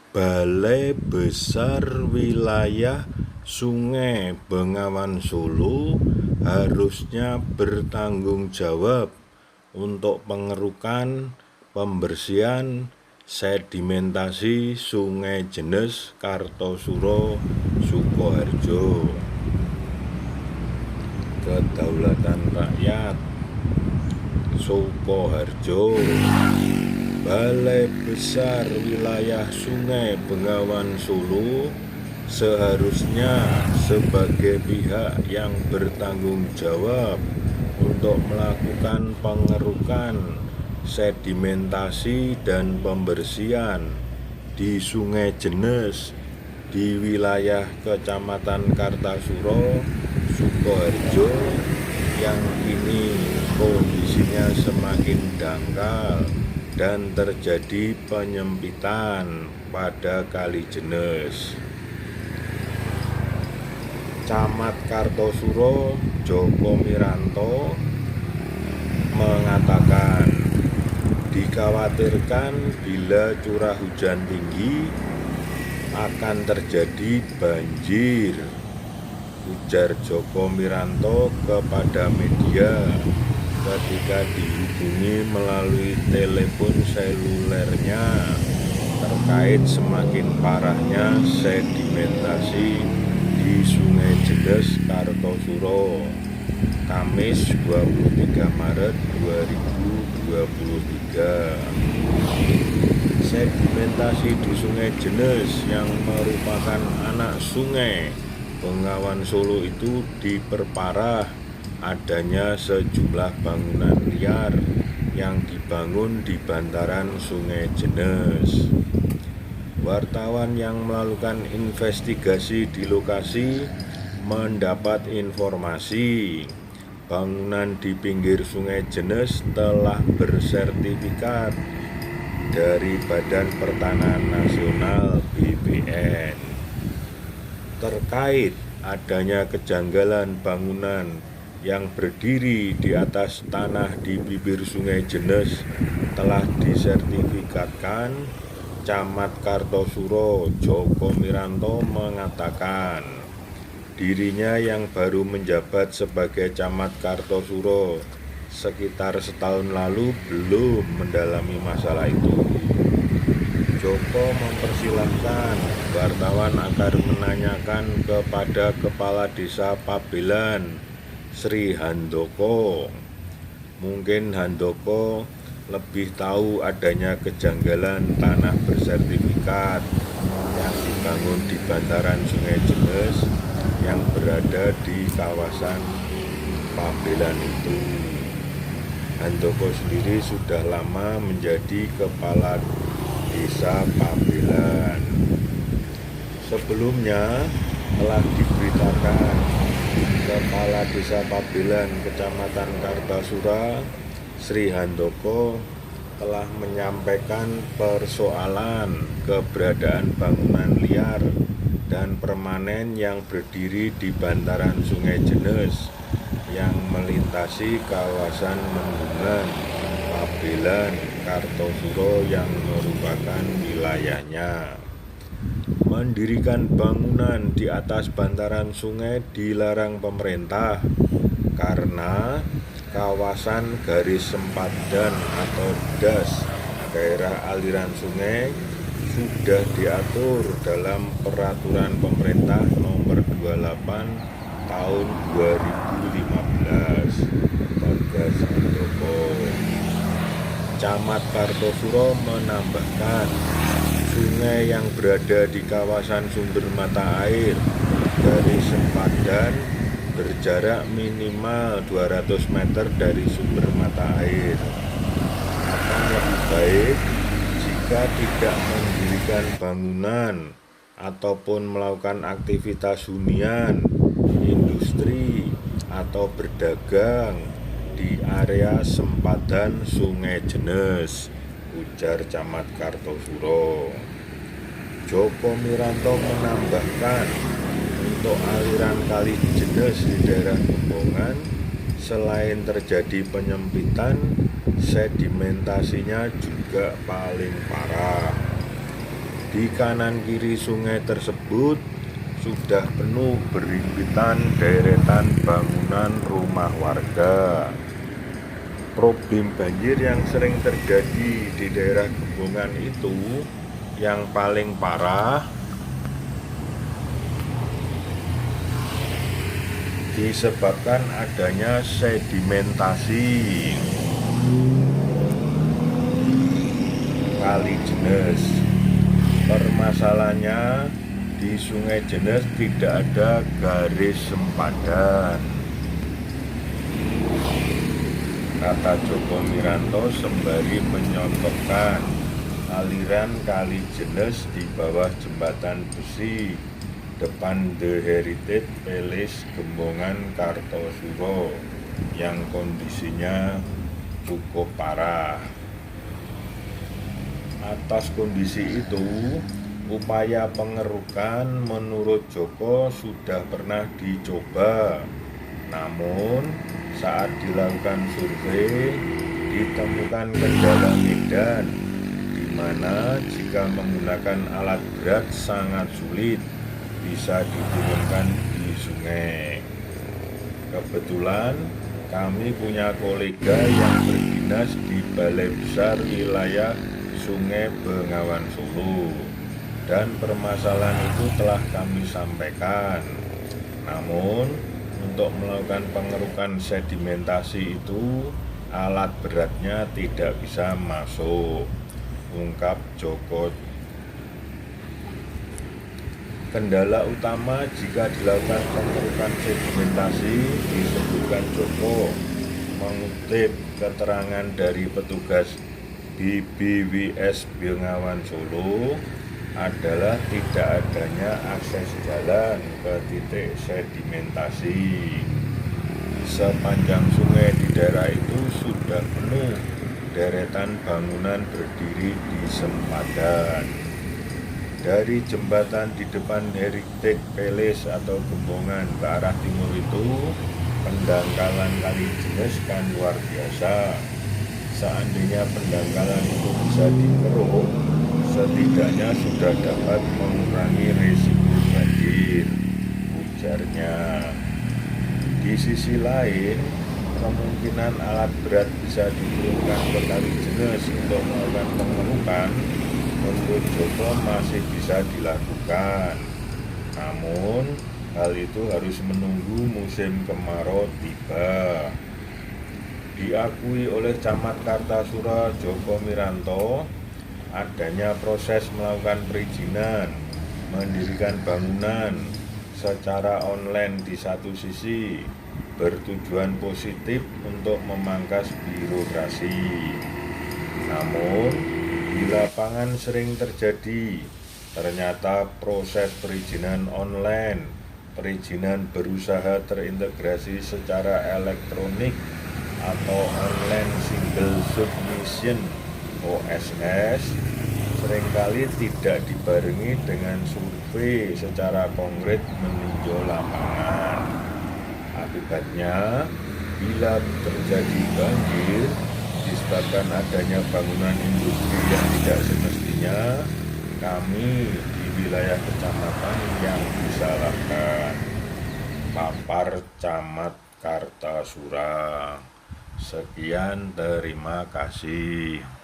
Balai Besar Wilayah Sungai Bengawan Solo harusnya bertanggung jawab untuk pengerukan, pembersihan, sedimentasi Sungai Jenes, Kartosuro, Sukoharjo. Kedaulatan Rakyat Sukoharjo. Balai Besar Wilayah Sungai Bengawan Solo seharusnya sebagai pihak yang bertanggung jawab untuk melakukan pengerukan, sedimentasi dan pembersihan di Sungai Jenes di wilayah Kecamatan Kartasuro, Sukoharjo yang kini kondisinya semakin dangkal dan terjadi penyempitan pada Kali Jenes. Camat Kartosuro Joko Miranto mengatakan dikhawatirkan bila curah hujan tinggi akan terjadi banjir, ujar Joko Miranto kepada media ketika dihubungi melalui telepon selulernya terkait semakin parahnya sedimentasi di Sungai Jenes, Kartosuro, Kamis 23 Maret 2023. Sedimentasi di Sungai Jenes yang merupakan anak Sungai Bengawan Solo itu diperparah adanya sejumlah bangunan liar yang dibangun di bantaran Sungai Jenes. Wartawan yang melakukan investigasi di lokasi mendapat informasi bangunan di pinggir Sungai Jenes telah bersertifikat dari Badan Pertanahan Nasional (BPN). Terkait adanya kejanggalan bangunan yang berdiri di atas tanah di bibir Sungai Jenes telah disertifikatkan, Camat Kartosuro Joko Miranto mengatakan dirinya yang baru menjabat sebagai Camat Kartosuro sekitar setahun lalu belum mendalami masalah itu. Joko mempersilahkan wartawan agar menanyakan kepada Kepala Desa Pabelan, Sri Handoko. Mungkin Handoko lebih tahu adanya kejanggalan tanah bersertifikat yang dibangun di bantaran Sungai Jenes yang berada di kawasan Pabelan itu. Handoko sendiri sudah lama menjadi Kepala Desa Pabelan. Sebelumnya telah diberitakan Kepala Desa Pabelan Kecamatan Kartasura, Sri Handoko, telah menyampaikan persoalan keberadaan bangunan liar dan permanen yang berdiri di bantaran Sungai Jenes yang melintasi kawasan Mendungan, Pabelan, Kartosuro yang merupakan wilayahnya. Mendirikan bangunan di atas bantaran sungai dilarang pemerintah karena kawasan garis sempadan atau DAS daerah aliran sungai sudah diatur dalam Peraturan Pemerintah Nomor 28 Tahun 2015. Tegas Handoko. Camat Kartosuro menambahkan sungai yang berada di kawasan sumber mata air dari sempadan berjarak minimal 200 meter dari sumber mata air. Akan lebih baik jika tidak mendirikan bangunan ataupun melakukan aktivitas hunian, industri, atau berdagang di area sempadan Sungai Jenes, ujar Camat Kartosuro. Joko Miranto menambahkan untuk aliran Kali Jenes di daerah Gembongan, selain terjadi penyempitan, sedimentasinya juga paling parah. Di kanan kiri sungai tersebut sudah penuh berimpitan deretan bangunan rumah warga. Problem banjir yang sering terjadi di daerah Gembongan itu yang paling parah disebabkan adanya sedimentasi Kali Jenes. Permasalahannya di Sungai Jenes tidak ada garis sempadan. Kata Joko Miranto sembari menyontohkan aliran Kali Jenes di bawah jembatan besi depan The Heritage Palace Gembongan Kartosuro yang kondisinya cukup parah. Atas kondisi itu, upaya pengerukan menurut Joko sudah pernah dicoba. Namun, saat dilakukan survei, ditemukan kendala medan, di mana jika menggunakan alat berat sangat sulit bisa diturunkan di sungai. Kebetulan kami punya kolega yang berdinas di Balai Besar Wilayah Sungai Bengawan Solo, dan permasalahan itu telah kami sampaikan. Namun untuk melakukan pengerukan sedimentasi itu alat beratnya tidak bisa masuk, ungkap Joko. Kendala utama jika dilakukan pengerukan sedimentasi, disebutkan Joko mengutip keterangan dari petugas BBWS Bengawan Solo, adalah tidak adanya akses jalan ke titik sedimentasi. Sepanjang sungai di daerah itu sudah penuh deretan bangunan berdiri di sempadan. Dari jembatan di depan Heritage Palace atau Gembongan ke arah timur itu, pendangkalan Kali Jenes kan luar biasa. Seandainya pendangkalan itu bisa dikeruk, setidaknya sudah dapat mengurangi risiko banjir, ujarnya. Di sisi lain, kemungkinan alat berat bisa diturunkan ke Kali Jenes untuk melakukan pengerukan menurut Joko masih bisa dilakukan. Namun, hal itu harus menunggu musim kemarau tiba. Diakui oleh Camat Kartasura Joko Miranto, adanya proses melakukan perizinan, mendirikan bangunan secara online di satu sisi bertujuan positif untuk memangkas birokrasi. Namun, di lapangan sering terjadi, ternyata proses perizinan online, perizinan berusaha terintegrasi secara elektronik atau online single submission OSS seringkali tidak dibarengi dengan survei secara konkret meninjau lapangan. Akibatnya, bila terjadi banjir disebabkan adanya bangunan industri yang tidak semestinya, kami di wilayah kecamatan yang disalahkan. Papar Camat Kartasura. Sekian, terima kasih.